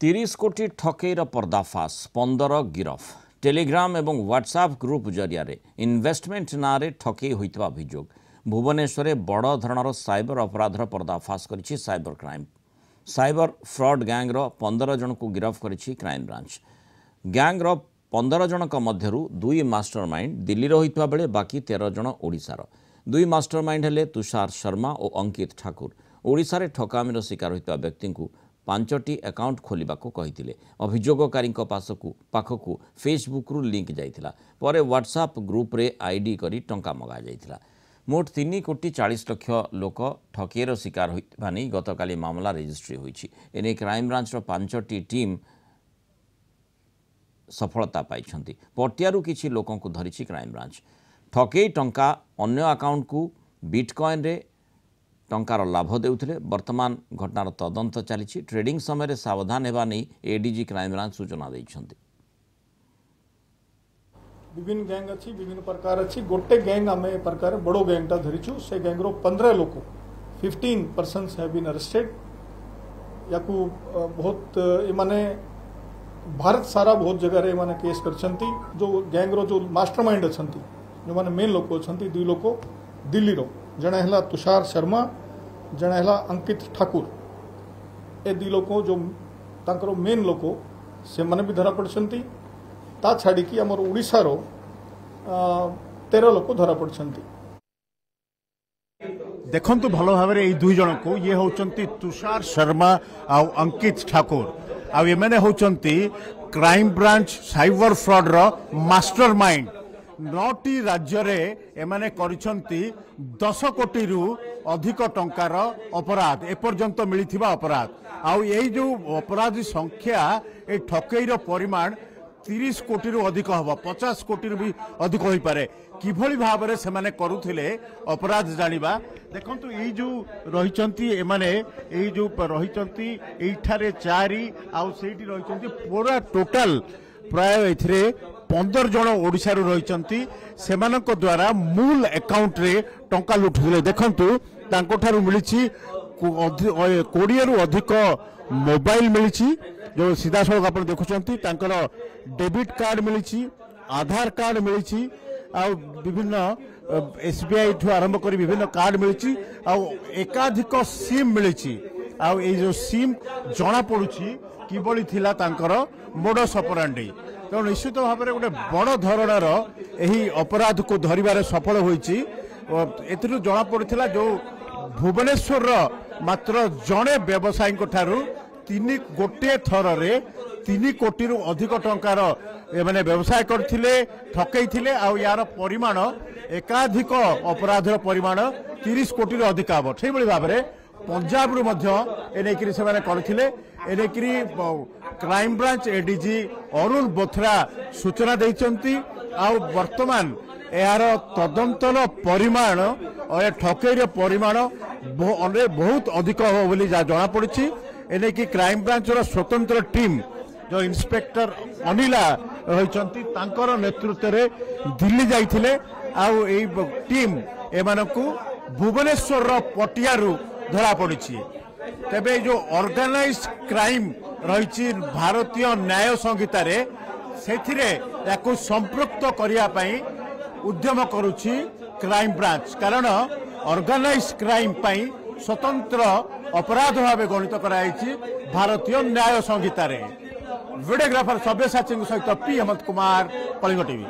30 कोटी ठकेईर पर्दाफाश 15 गिरफ टेलीग्राम एवं व्हाट्सएप ग्रुप जरिया इन्वेस्टमेंट नारे ठकेई होइतबा अभियोग भुवनेश्वर बड़ धरणर साइबर अपराधर पर्दाफाश करिछि साइबर क्राइम। साइबर फ्रॉड गैंगर 15 जन को गिरफ करिछि क्राइम ब्रांच। गैंगर 15 जनक मध्यरु 2 मास्टरमाइंड दिल्ली होइतबा बेले बाकी 13 जन ओडिशार। 2 मास्टरमाइंड हेले तुषार शर्मा और अंकित ठाकुर। ओडिशारे ठकामीर शिकार होइतबा व्यक्ति को 5टी अकाउंट खोलिबाको कहिथिले। अभियोगकारी पाखकु फेसबुक रु लिंक जाइथिला परे व्हाट्सएप ग्रुप रे आईडी करी टंका मगा जाइथिला। मोट 3 कोटी 40 लाख लोक ठकेईर शिकार होइतबा नै गतकाली मामला रेजिस्ट्री होइछि। एने क्राइम ब्रांच रो 5टी टीम सफलता पाइछन्ति। पटियारू किछि लोकन को धरिछि क्राइम ब्रांच। ठकेई टंका अन्य अकाउंट को बिटकॉइन रे टंकार लाभ देउथिले। वर्तमान घटनार तदंत चली। ट्रेडिंग समय सावधान हेबा नै एडीजी क्राइम ब्रांच सूचना दैछन्ति। विभिन्न गैंग अच्छी विभिन्न प्रकार अच्छी गोटे गैंग आम ए प्रकार बड़ो गैंगटा धरीचु से गैंग्रो 15 लोक 15 पर्सन्स हैव बीन अरेस्टेड। याकू बहुत एमाने भारत सारा बहुत जगह एमाने केस करछन्ति। जो गैंग्रो जो मास्टरमाइंड अछन्ति जो माने मेन लोक अछन्ति 2 लोक दिल्ली रो जणे हला तुषार शर्मा जणे हला अंकित ठाकुर। ए 2 लोक जो तांकरो मेन लोक से माने भी धरा पड़छन्ति। ता छाड़ी की हमर ओडिसा रो 13 लोक धरा पड़छन्ति। देखंतु भलो भाव में 2 जन को ये होचंती तुषार शर्मा और अंकित ठाकुर आ ये माने होचंती क्राइम ब्रांच साइबर फ्रॉड रो मास्टरमाइंड। 9टी राज्य रे एमाने करिसंती 10 कोटी रु अधिक टंकार अपराध एपर्यंत मिलिथिबा अपराध आ एई जो अपराधी संख्या ए ठकेई रो परिमाण 30 कोटी रु अधिक हबो 50 कोटी रु भी अधिक होई पारे। किभली भाव रे से माने करूथिले अपराध जानिबा। देखंतु एई जो रहिचंती एमाने एई जो रहिचंती एठारे 4 आ सेठी रहिचंती पूरा टोटल प्राय एथरे 15 जन ओडिशा रु रहिचंती। सेमानक द्वारा मूल अकाउंट रे टंका लुटुले। देखंतु तांको ठारु मिलिछि 20 रु अधिक मोबाइल मिलिछि जो सीधा सड़क आप देखुंती। डेबिट कार्ड मिली, आधार कार्ड मिली, विभिन्न एसबीआई ठू आरंभ कर विभिन्न कार्ड मिली, एकाधिक सिम मिली। जो सिम जना पड़ुछि किबळी थिला तांकर मोडस ऑपरेंडी। तो निश्चित भाव में गोटे बड़ धरणर यही अपराध को धरिबार सफल होईछि। एथिरु जना पड़ुथिला जो भुवनेश्वर मात्र जड़े व्यवसायी ठारू 3 गोटे थर रे 3 कोटी रु अधिक टंकार माने व्यवसाय करथिले ठकई थिले। यार परिमाण एकाधिक अपराधर परिमाण 30 कोटी रु अधिक हबो। से भली भाबरे पंजाब रु मध्य एनेकरी से माने करथिले। एनेकरी crime branch ADG Arun Bothra सूचना दैचंती। वर्तमान यार तदंतर परिमाण और ठकईर परिमाण बहुत अधिक हो बोली जना पड़ी। एने की क्राइम ब्रांच स्वतंत्र टीम जो इंस्पेक्टर अनिला रही नेतृत्व में दिल्ली जाइथिले। टीम एमानकु भुवनेश्वर पटियारू धरा पड़ी। तेबे जो ऑर्गेनाइज्ड क्राइम रही भारतीय न्याय संहिता रे सेथिरे याकु संपृक्त करिया पई उद्यम करुछि क्राइम ब्रांच। कारण ऑर्गेनाइज्ड क्राइम पई स्वतंत्र अपराध भाव गणित कराई भारतीय न्याय संहिता रे। वीडियोग्राफर सब्यसाची सहित पी हेमंत कुमार, कलिंग टीवी।